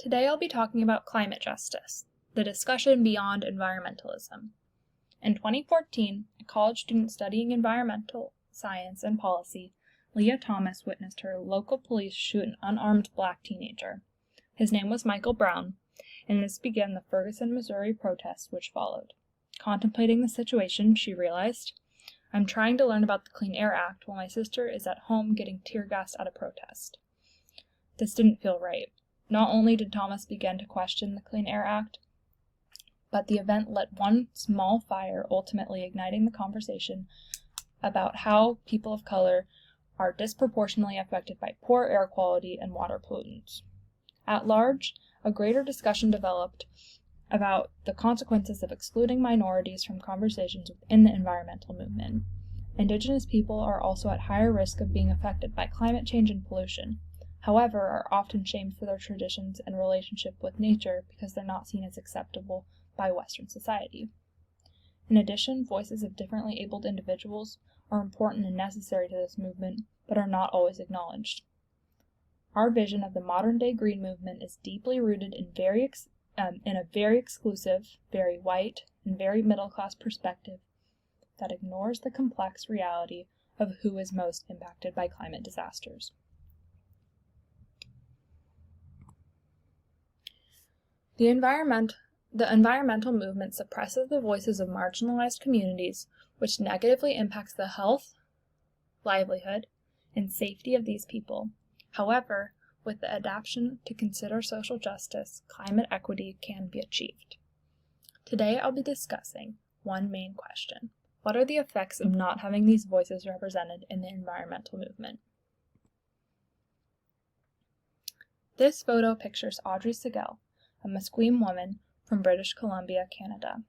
Today I'll be talking about climate justice, the discussion beyond environmentalism. In 2014, a college student studying environmental science and policy, Leah Thomas, witnessed her local police shoot an unarmed black teenager. His name was Michael Brown, and this began the Ferguson, Missouri protests which followed. Contemplating the situation, she realized, I'm trying to learn about the Clean Air Act while my sister is at home getting tear gassed at a protest. This didn't feel right. Not only did Thomas begin to question the Clean Air Act, but the event lit one small fire, ultimately igniting the conversation about how people of color are disproportionately affected by poor air quality and water pollutants. At large, a greater discussion developed about the consequences of excluding minorities from conversations within the environmental movement. Indigenous people are also at higher risk of being affected by climate change and pollution, however, are often shamed for their traditions and relationship with nature because they're not seen as acceptable by Western society. In addition, voices of differently abled individuals are important and necessary to this movement, but are not always acknowledged. Our vision of the modern-day green movement is deeply rooted in a very exclusive, very white, and very middle-class perspective that ignores the complex reality of who is most impacted by climate disasters. The environmental movement suppresses the voices of marginalized communities, which negatively impacts the health, livelihood, and safety of these people. However, with the adaptation to consider social justice, climate equity can be achieved. Today I'll be discussing one main question. What are the effects of not having these voices represented in the environmental movement? This photo pictures Audrey Segal, a Musqueam woman from British Columbia, Canada.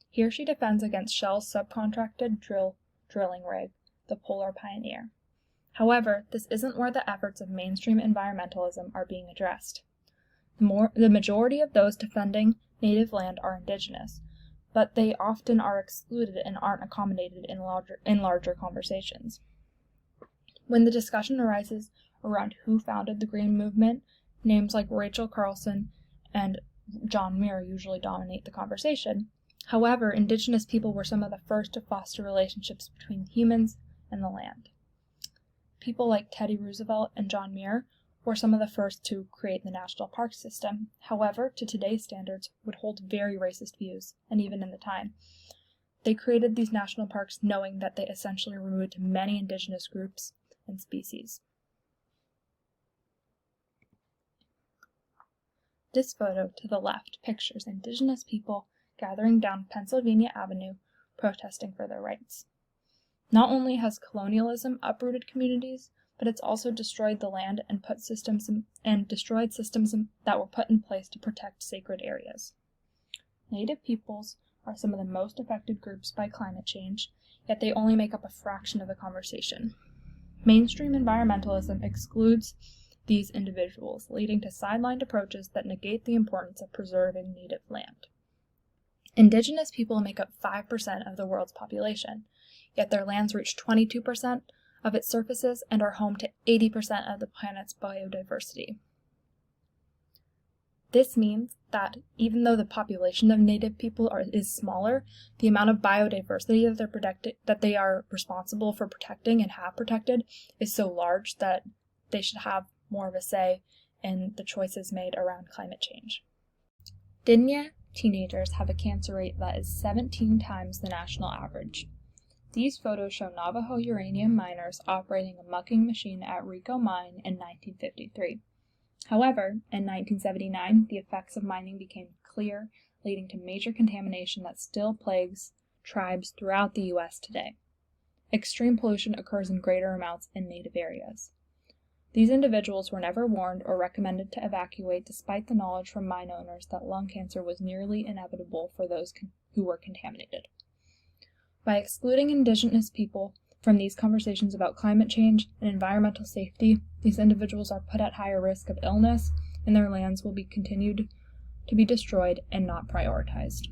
Here she defends against Shell's subcontracted drilling rig, the Polar Pioneer. However, this isn't where the efforts of mainstream environmentalism are being addressed. The majority of those defending native land are indigenous, but they often are excluded and aren't accommodated in larger conversations. When the discussion arises around who founded the Green Movement, names like Rachel Carlson and John Muir usually dominate the conversation. However, indigenous people were some of the first to foster relationships between humans and the land. People like Teddy Roosevelt and John Muir were some of the first to create the national park system. However, to today's standards, would hold very racist views, and even in the time. They created these national parks knowing that they essentially removed many indigenous groups and species. This photo to the left pictures indigenous people gathering down Pennsylvania Avenue protesting for their rights. Not only has colonialism uprooted communities, but it's also destroyed the land and destroyed systems that were put in place to protect sacred areas. Native peoples are some of the most affected groups by climate change, yet they only make up a fraction of the conversation. Mainstream environmentalism excludes these individuals, leading to sidelined approaches that negate the importance of preserving native land. Indigenous people make up 5% of the world's population, yet their lands reach 22% of its surfaces and are home to 80% of the planet's biodiversity. This means that even though the population of native people is smaller, the amount of biodiversity that they are responsible for protecting and have protected is so large that they should have more of a say in the choices made around climate change. Diné teenagers have a cancer rate that is 17 times the national average. These photos show Navajo uranium miners operating a mucking machine at Rico Mine in 1953. However, in 1979, the effects of mining became clear, leading to major contamination that still plagues tribes throughout the U.S. today. Extreme pollution occurs in greater amounts in native areas. These individuals were never warned or recommended to evacuate despite the knowledge from mine owners that lung cancer was nearly inevitable for those who were contaminated. By excluding indigenous people from these conversations about climate change and environmental safety, these individuals are put at higher risk of illness, and their lands will be continued to be destroyed and not prioritized.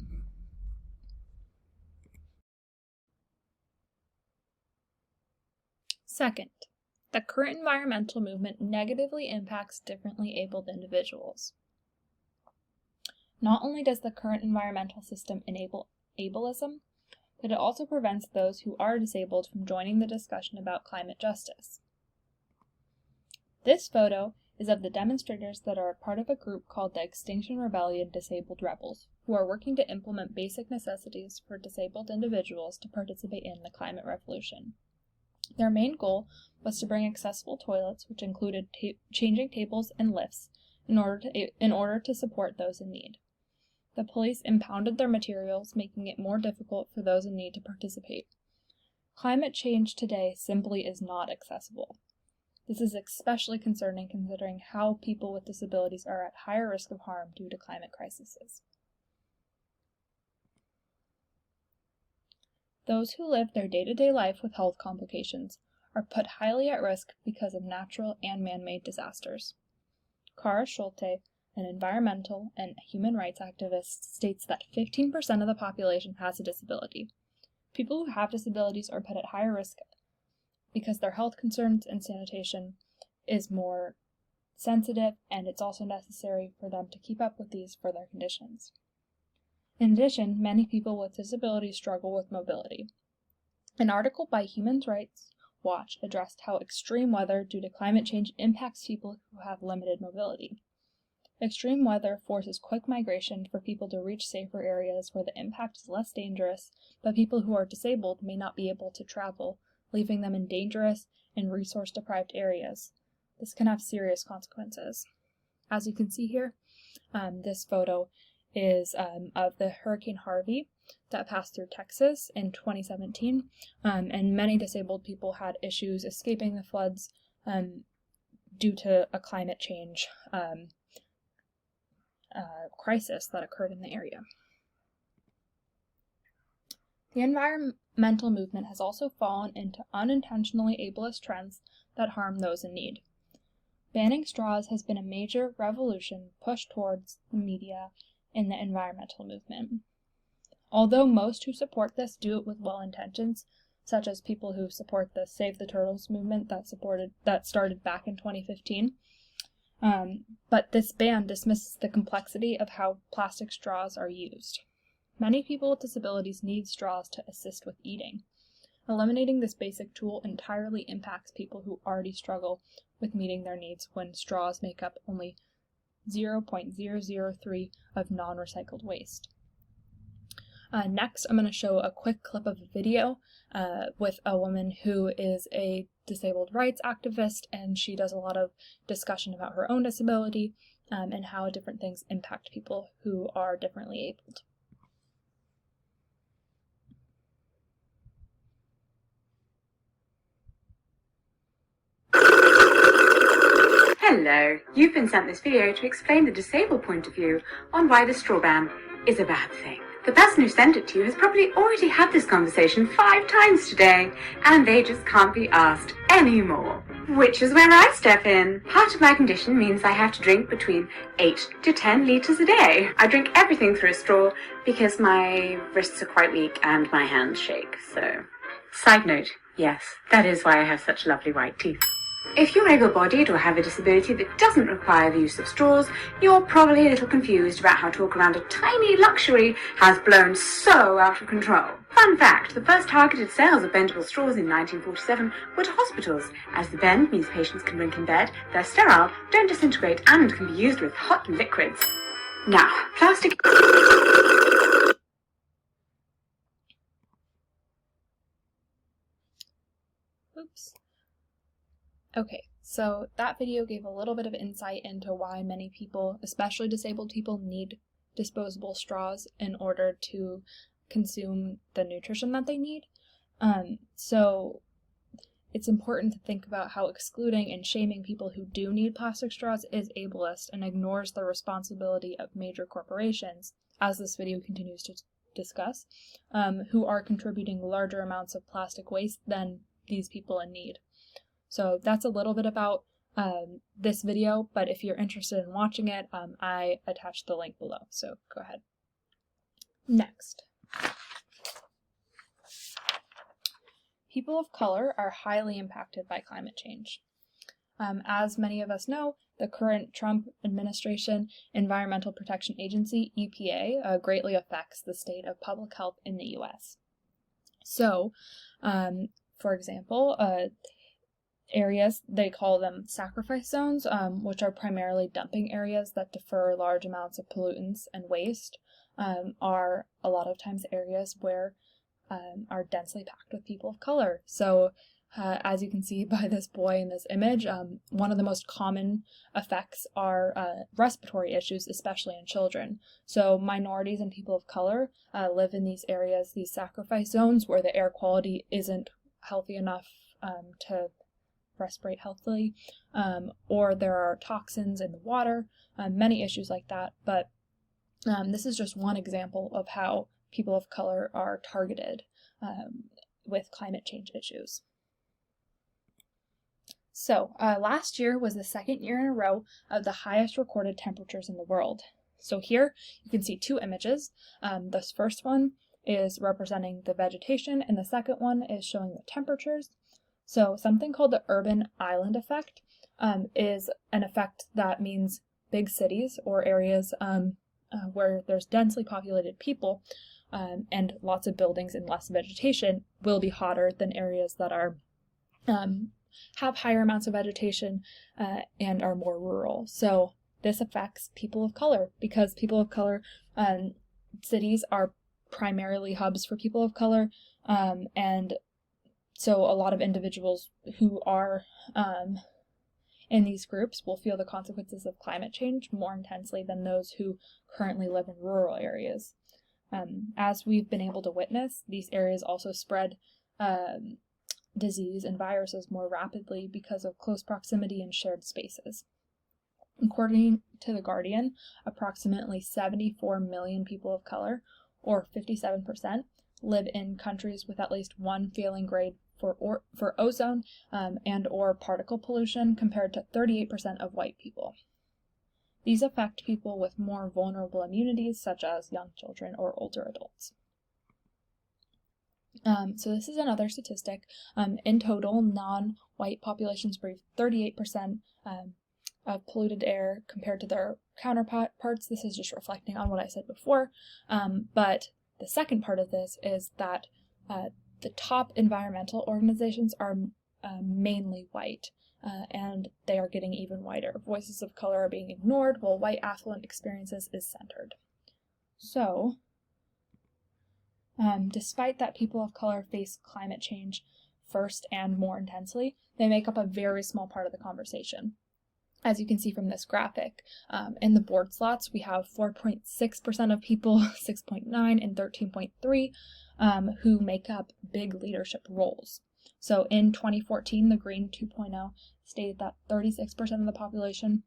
Second, the current environmental movement negatively impacts differently abled individuals. Not only does the current environmental system enable ableism, but it also prevents those who are disabled from joining the discussion about climate justice. This photo is of the demonstrators that are part of a group called the Extinction Rebellion Disabled Rebels, who are working to implement basic necessities for disabled individuals to participate in the climate revolution. Their main goal was to bring accessible toilets, which included changing tables and lifts, in order to support those in need. The police impounded their materials, making it more difficult for those in need to participate. Climate change today simply is not accessible. This is especially concerning considering how people with disabilities are at higher risk of harm due to climate crises. Those who live their day-to-day life with health complications are put highly at risk because of natural and man-made disasters. Kara Schulte, an environmental and human rights activist, states that 15% of the population has a disability. People who have disabilities are put at higher risk because their health concerns and sanitation is more sensitive, and it's also necessary for them to keep up with these for their conditions. In addition, many people with disabilities struggle with mobility. An article by Human Rights Watch addressed how extreme weather due to climate change impacts people who have limited mobility. Extreme weather forces quick migration for people to reach safer areas where the impact is less dangerous, but people who are disabled may not be able to travel, leaving them in dangerous and resource-deprived areas. This can have serious consequences. As you can see here, this photo is of the Hurricane Harvey that passed through Texas in 2017, and many disabled people had issues escaping the floods due to a climate change crisis that occurred in the area. The environmental movement has also fallen into unintentionally ableist trends that harm those in need. Banning straws has been a major revolution pushed towards the media in the environmental movement. Although most who support this do it with well intentions, such as people who support the Save the Turtles movement that started back in 2015, but this ban dismisses the complexity of how plastic straws are used. Many people with disabilities need straws to assist with eating. Eliminating this basic tool entirely impacts people who already struggle with meeting their needs when straws make up only 0.003 of non-recycled waste. Next, I'm going to show a quick clip of a video with a woman who is a disabled rights activist, and she does a lot of discussion about her own disability and how different things impact people who are differently abled. Hello, you've been sent this video to explain the disabled point of view on why the straw ban is a bad thing. The person who sent it to you has probably already had this conversation 5 times today, and they just can't be asked anymore. Which is where I step in. Part of my condition means I have to drink between 8 to 10 litres a day. I drink everything through a straw because my wrists are quite weak and my hands shake, so... Side note, yes, that is why I have such lovely white teeth. If you're able-bodied or have a disability that doesn't require the use of straws, you're probably a little confused about how talk around a tiny luxury has blown so out of control. Fun fact, the first targeted sales of bendable straws in 1947 were to hospitals, as the bend means patients can drink in bed, they're sterile, don't disintegrate, and can be used with hot liquids. Now, plastic... Oops. Okay, so that video gave a little bit of insight into why many people, especially disabled people, need disposable straws in order to consume the nutrition that they need. So it's important to think about how excluding and shaming people who do need plastic straws is ableist and ignores the responsibility of major corporations, as this video continues to discuss, who are contributing larger amounts of plastic waste than these people in need. So that's a little bit about this video, but if you're interested in watching it, I attached the link below, so go ahead. Next. People of color are highly impacted by climate change. As many of us know, the current Trump administration Environmental Protection Agency, EPA, greatly affects the state of public health in the U.S. So, for example, areas, they call them sacrifice zones, which are primarily dumping areas that defer large amounts of pollutants and waste, are a lot of times areas where are densely packed with people of color. So as you can see by this boy in this image, one of the most common effects are respiratory issues, especially in children. So minorities and people of color live in these areas, these sacrifice zones, where the air quality isn't healthy enough to respirate healthily, or there are toxins in the water, many issues like that. But this is just one example of how people of color are targeted with climate change issues. So last year was the second year in a row of the highest recorded temperatures in the world. So here you can see two images. This first one is representing the vegetation, and the second one is showing the temperatures. So something called the urban island effect is an effect that means big cities or areas where there's densely populated people and lots of buildings and less vegetation will be hotter than areas that are have higher amounts of vegetation and are more rural. So this affects people of color because people of color, cities are primarily hubs for people of color, and so a lot of individuals who are in these groups will feel the consequences of climate change more intensely than those who currently live in rural areas. As we've been able to witness, these areas also spread disease and viruses more rapidly because of close proximity and shared spaces. According to The Guardian, approximately 74 million people of color, or 57%, live in countries with at least one failing grade for ozone and or particle pollution, compared to 38% of white people. These affect people with more vulnerable immunities, such as young children or older adults. So this is another statistic. In total, non-white populations breathe 38% of polluted air compared to their counterparts. This is just reflecting on what I said before. But the second part of this is that the top environmental organizations are mainly white, and they are getting even whiter. Voices of color are being ignored, while white affluent experiences is centered. So, despite that people of color face climate change first and more intensely, they make up a very small part of the conversation. As you can see from this graphic, in the board slots, we have 4.6% of people, 6.9, and 13.3 who make up big leadership roles. So in 2014, the Green 2.0 stated that 36% of the population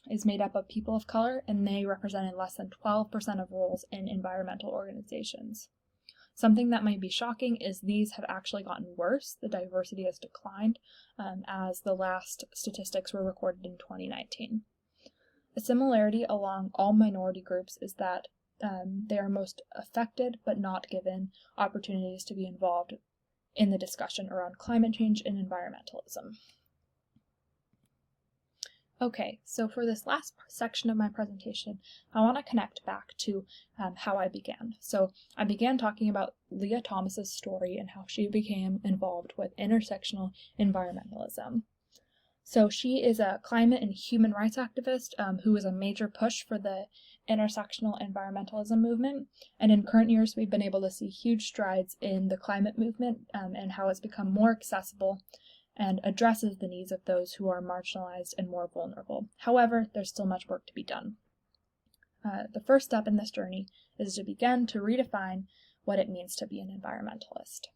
is made up of people of color, and they represented less than 12% of roles in environmental organizations. Something that might be shocking is these have actually gotten worse. The diversity has declined as the last statistics were recorded in 2019. A similarity along all minority groups is that they are most affected but not given opportunities to be involved in the discussion around climate change and environmentalism. Okay, so for this last section of my presentation, I want to connect back to how I began. So I began talking about Lia Thomas's story and how she became involved with intersectional environmentalism. So she is a climate and human rights activist who is a major push for the intersectional environmentalism movement. And in current years, we've been able to see huge strides in the climate movement and how it's become more accessible and addresses the needs of those who are marginalized and more vulnerable. However, there's still much work to be done. The first step in this journey is to begin to redefine what it means to be an environmentalist.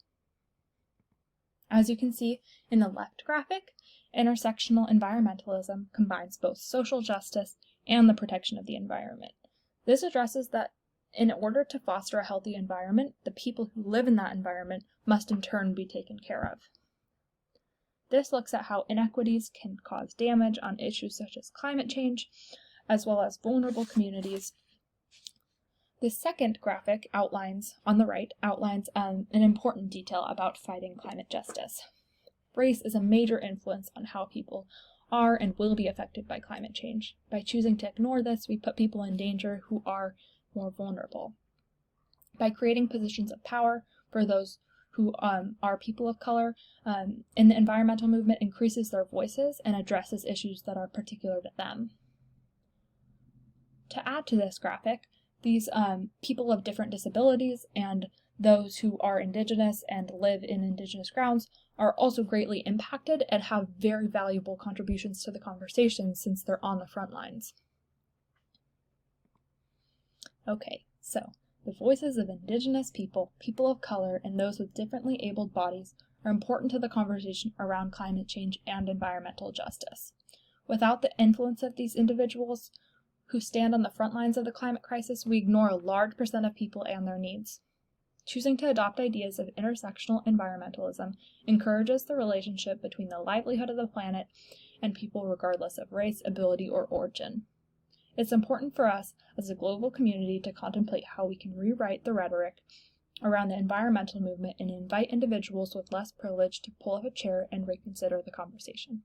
As you can see in the left graphic, intersectional environmentalism combines both social justice and the protection of the environment. This addresses that in order to foster a healthy environment, the people who live in that environment must in turn be taken care of. This looks at how inequities can cause damage on issues such as climate change, as well as vulnerable communities. The second graphic on the right outlines an important detail about fighting climate justice. Race is a major influence on how people are and will be affected by climate change. By choosing to ignore this, we put people in danger who are more vulnerable. By creating positions of power for those who are people of color in the environmental movement, increases their voices and addresses issues that are particular to them. To add to this graphic, these people of different disabilities and those who are Indigenous and live in Indigenous grounds are also greatly impacted and have very valuable contributions to the conversation since they're on the front lines. Okay, so the voices of Indigenous people, people of color, and those with differently abled bodies are important to the conversation around climate change and environmental justice. Without the influence of these individuals who stand on the front lines of the climate crisis, we ignore a large percent of people and their needs. Choosing to adopt ideas of intersectional environmentalism encourages the relationship between the livelihood of the planet and people regardless of race, ability, or origin. It's important for us as a global community to contemplate how we can rewrite the rhetoric around the environmental movement and invite individuals with less privilege to pull up a chair and reconsider the conversation.